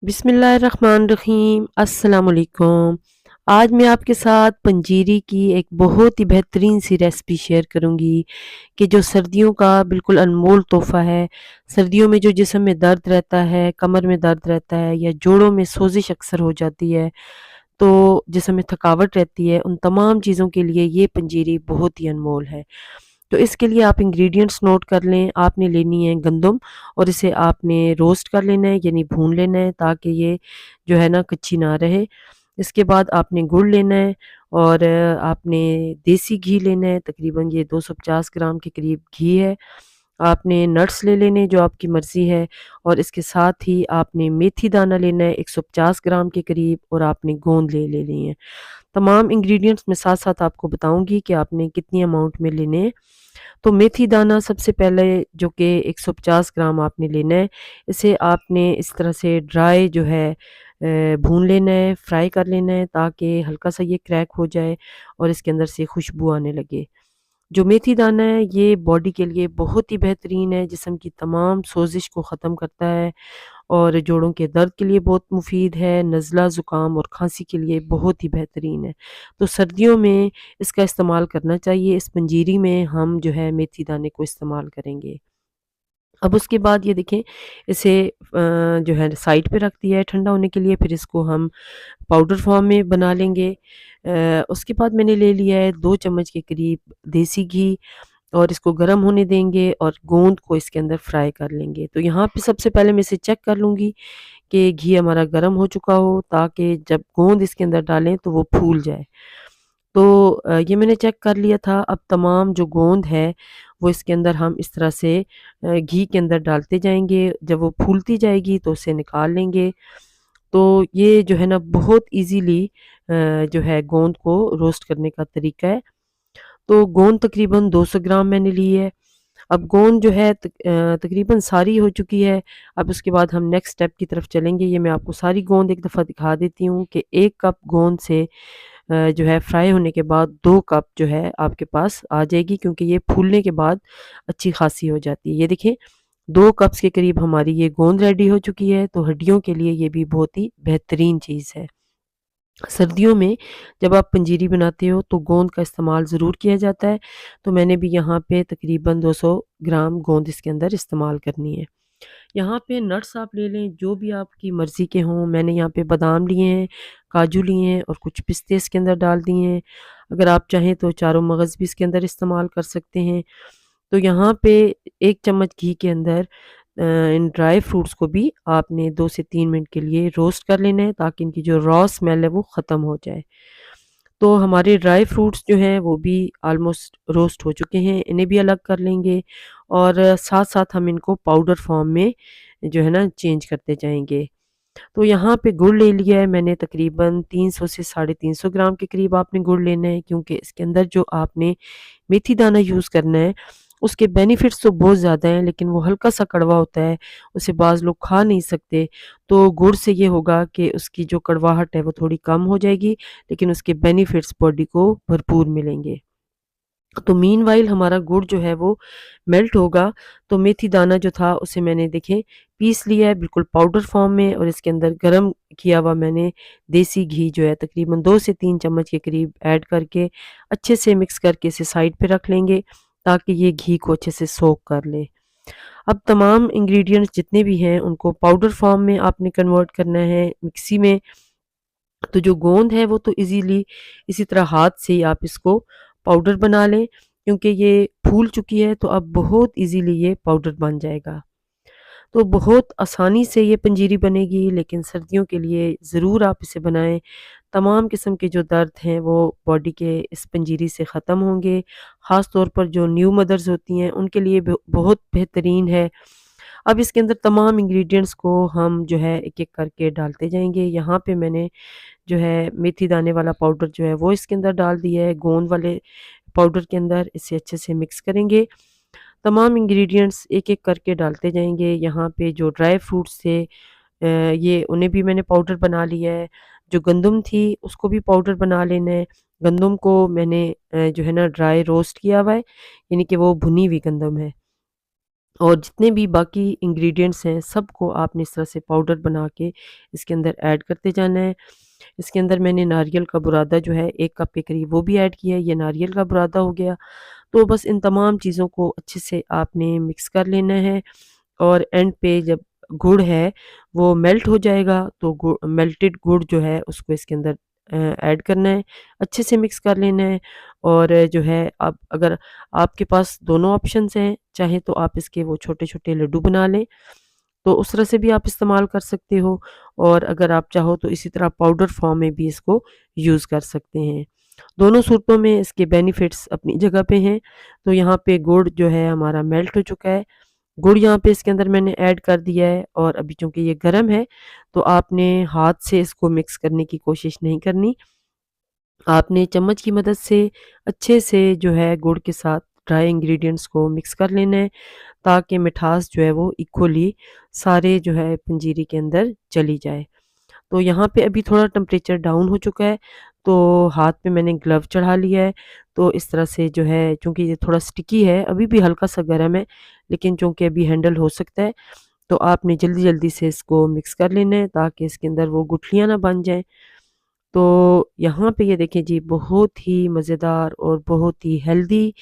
बिस्मिल्लाहिर्रहमानिर्रहीम अस्सलाम वालेकुम। आज मैं आपके साथ पंजीरी की एक बहुत ही बेहतरीन सी रेसिपी शेयर करूंगी कि जो सर्दियों का बिल्कुल अनमोल तोहफ़ा है। सर्दियों में जो जिस्म में दर्द रहता है, कमर में दर्द रहता है या जोड़ों में सोजिश अक्सर हो जाती है, तो जिस्म में थकावट रहती है, उन तमाम चीज़ों के लिए ये पंजीरी बहुत ही अनमोल है। तो इसके लिए आप इंग्रेडिएंट्स नोट कर लें। आपने लेनी है गंदम और इसे आपने रोस्ट कर लेना है यानी भून लेना है ताकि ये जो है ना कच्ची ना रहे। इसके बाद आपने गुड़ लेना है और आपने देसी घी लेना है, तकरीबन ये 250 ग्राम के करीब घी है। आपने नट्स ले लेने जो आपकी मर्ज़ी है और इसके साथ ही आपने मेथी दाना लेना है 150 ग्राम के करीब और आपने गोंद ले लेनी है। तमाम इंग्रेडिएंट्स मैं साथ-साथ आपको बताऊँगी कि आपने कितनी अमाउंट में लेने हैं। तो मेथी दाना सबसे पहले जो कि 150 ग्राम आपने लेना है, इसे आपने इस तरह से ड्राई जो है भून लेना है, फ्राई कर लेना है ताकि हल्का-सा ये क्रैक हो जाए और इसके अंदर से खुशबू आने लगे। जो मेथी दाना है ये बॉडी के लिए बहुत ही बेहतरीन है, जिस्म की तमाम सोजिश को ख़त्म करता है और जोड़ों के दर्द के लिए बहुत मुफ़ीद है, नज़ला, ज़ुकाम और खाँसी के लिए बहुत ही बेहतरीन है। तो सर्दियों में इसका इस्तेमाल करना चाहिए। इस पंजीरी में हम जो है मेथी दाने को इस्तेमाल करेंगे। अब उसके बाद ये देखें इसे जो है साइड पे रख दिया है ठंडा होने के लिए, फिर इसको हम पाउडर फॉर्म में बना लेंगे। उसके बाद मैंने ले लिया है 2 चम्मच के करीब देसी घी और इसको गर्म होने देंगे और गोंद को इसके अंदर फ्राई कर लेंगे। तो यहाँ पे सबसे पहले मैं इसे चेक कर लूँगी कि घी हमारा गर्म हो चुका हो ताकि जब गोंद इसके अंदर डालें तो वो फूल जाए। तो ये मैंने चेक कर लिया था। अब तमाम जो गोंद है वो इसके अंदर हम इस तरह से घी के अंदर डालते जाएँगे। जब वो फूलती जाएगी तो उसे निकाल लेंगे। तो ये जो है ना बहुत ईज़िली जो है गोंद को रोस्ट करने का तरीका है। तो गोंद तकरीबन 200 ग्राम मैंने ली है। अब गोंद जो है तकरीबन सारी हो चुकी है। अब उसके बाद हम नेक्स्ट स्टेप की तरफ चलेंगे। ये मैं आपको सारी गोंद एक दफ़ा दिखा देती हूँ कि 1 कप गोंद से जो है फ्राई होने के बाद 2 कप जो है आपके पास आ जाएगी, क्योंकि ये फूलने के बाद अच्छी खासी हो जाती है। ये देखिए 2 कप्स के करीब हमारी ये गोंद रेडी हो चुकी है। तो हड्डियों के लिए ये भी बहुत ही बेहतरीन चीज़ है। सर्दियों में जब आप पंजीरी बनाते हो तो गोंद का इस्तेमाल ज़रूर किया जाता है। तो मैंने भी यहाँ पे तकरीबन 200 ग्राम गोंद इसके अंदर इस्तेमाल करनी है। यहाँ पे नट्स आप ले लें जो भी आपकी मर्ज़ी के हों। मैंने यहाँ पे बादाम लिए हैं, काजू लिए हैं और कुछ पिस्ते इसके अंदर डाल दिए हैं। अगर आप चाहें तो चारों मगज़ भी इसके अंदर इस्तेमाल कर सकते हैं। तो यहाँ पे 1 चम्मच घी के अंदर इन ड्राई फ्रूट्स को भी आपने 2 से 3 मिनट के लिए रोस्ट कर लेना है ताकि इनकी जो रॉ स्मेल है वो ख़त्म हो जाए। तो हमारे ड्राई फ्रूट्स जो हैं वो भी ऑलमोस्ट रोस्ट हो चुके हैं, इन्हें भी अलग कर लेंगे और साथ-साथ हम इनको पाउडर फॉर्म में जो है ना चेंज करते जाएँगे। तो यहाँ पे गुड़ ले लिया है मैंने तकरीबन 300 से साढ़े 300 ग्राम के करीब आपने गुड़ लेना है, क्योंकि इसके अंदर जो आपने मेथी दाना यूज़ करना है उसके बेनिफिट्स तो बहुत ज़्यादा हैं, लेकिन वो हल्का-सा कड़वा होता है, उसे बाज़ लोग खा नहीं सकते। तो गुड़ से ये होगा कि उसकी जो कड़वाहट है वो थोड़ी कम हो जाएगी, लेकिन उसके बेनिफिट्स बॉडी को भरपूर मिलेंगे। तो मीनवाइल हमारा गुड़ जो है वो मेल्ट होगा। तो मेथी दाना जो था उसे मैंने देखें पीस लिया है बिल्कुल पाउडर फॉर्म में और इसके अंदर गरम किया हुआ मैंने देसी घी जो है तकरीबन 2 से 3 चम्मच के करीब ऐड करके अच्छे से मिक्स करके इसे साइड पे रख लेंगे ताकि ये घी को अच्छे से सोक कर ले। अब तमाम इंग्रेडिएंट्स जितने भी हैं उनको पाउडर फॉर्म में आपने कन्वर्ट करना है मिक्सी में। तो जो गोंद है वो तो इजीली इसी तरह हाथ से ही आप इसको पाउडर बना लें, क्योंकि ये फूल चुकी है तो अब बहुत इजीली ये पाउडर बन जाएगा। तो बहुत आसानी से ये पंजीरी बनेगी, लेकिन सर्दियों के लिए ज़रूर आप इसे बनाएं। तमाम किस्म के जो दर्द हैं वो बॉडी के इस पंजीरी से ख़त्म होंगे। ख़ास तौर पर जो न्यू मदर्स होती हैं उनके लिए बहुत बेहतरीन है। अब इसके अंदर तमाम इंग्रेडिएंट्स को हम जो है एक-एक करके डालते जाएँगे। यहाँ पे मैंने जो है मेथी दाने वाला पाउडर जो है वो इसके अंदर डाल दिया है, गोंद वाले पाउडर के अंदर इसे अच्छे से मिक्स करेंगे। तमाम इंग्रेडिएंट्स एक-एक करके डालते जाएँगे। यहाँ पे जो ड्राई फ्रूट्स थे ये उन्हें भी मैंने पाउडर बना लिया है। जो गंदम थी उसको भी पाउडर बना लेना है। गंदम को मैंने जो है ना ड्राई रोस्ट किया हुआ है, यानी कि वो भुनी हुई गंदम है। और जितने भी बाकी इंग्रेडिएंट्स हैं सबको आपने इस तरह से पाउडर बना के इसके अंदर ऐड करते जाना है। इसके अंदर मैंने नारियल का बुरादा जो है 1 कप के करीब वो भी ऐड किया है, ये नारियल का बुरादा हो गया। तो बस इन तमाम चीज़ों को अच्छे से आपने मिक्स कर लेना है और एंड पे जब गुड़ है वो मेल्ट हो जाएगा तो मेल्टेड गुड़ जो है उसको इसके अंदर ऐड करना है, अच्छे से मिक्स कर लेना है। और जो है अब अगर आपके पास दोनों ऑप्शंस हैं, चाहे तो आप इसके वो छोटे-छोटे लड्डू बना लें, तो उस तरह से भी आप इस्तेमाल कर सकते हो और अगर आप चाहो तो इसी तरह पाउडर फॉर्म में भी इसको यूज़ कर सकते हैं। दोनों सूरतों में इसके बेनिफिट्स अपनी जगह पे हैं। तो यहाँ पे गुड़ जो है हमारा मेल्ट हो चुका है। गुड़ यहाँ पे इसके अंदर मैंने ऐड कर दिया है और अभी चूँकि ये गर्म है तो आपने हाथ से इसको मिक्स करने की कोशिश नहीं करनी। आपने चम्मच की मदद से अच्छे से जो है गुड़ के साथ ड्राई इंग्रेडिएंट्स को मिक्स कर लेना है ताकि मिठास जो है वो इक्वली सारे जो है पंजीरी के अंदर चली जाए। तो यहाँ पे अभी थोड़ा टेम्परेचर डाउन हो चुका है, तो हाथ पे मैंने ग्लव चढ़ा लिया है। तो इस तरह से जो है चूँकि ये थोड़ा स्टिकी है, अभी भी हल्का-सा गर्म है, लेकिन चूँकि अभी हैंडल हो सकता है, तो आपने जल्दी-जल्दी से इसको मिक्स कर लेना है ताकि इसके अंदर वो गुठलियाँ ना बन जाएँ। तो यहाँ पे ये देखिए जी बहुत ही मज़ेदार और बहुत ही हेल्दी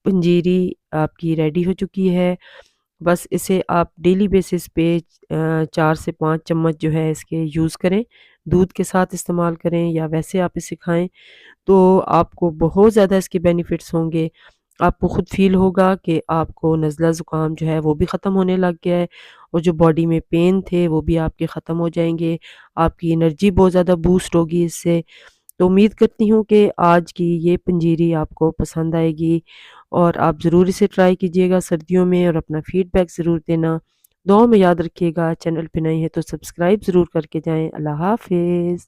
पंजीरी आपकी रेडी हो चुकी है। बस इसे आप डेली बेसिस पे 4 से 5 चम्मच जो है इसके यूज़ करें। दूध के साथ इस्तेमाल करें या वैसे आप इसे खाएँ, तो आपको बहुत ज़्यादा इसके बेनिफिट्स होंगे। आपको खुद फ़ील होगा कि आपको नज़ला ज़ुकाम जो है वो भी ख़त्म होने लग गया है और जो बॉडी में पेन थे वो भी आपके ख़त्म हो जाएँगे। आपकी एनर्जी बहुत ज़्यादा बूस्ट होगी इससे। तो उम्मीद करती हूँ कि आज की ये पंजीरी आपको पसंद आएगी और आप ज़रूर इसे ट्राई कीजिएगा सर्दियों में और अपना फीडबैक ज़रूर देना। दुआओं में याद रखिएगा, चैनल पे नए हैं तो सब्सक्राइब ज़रूर करके जाएँ। अल्लाह हाफ़िज़।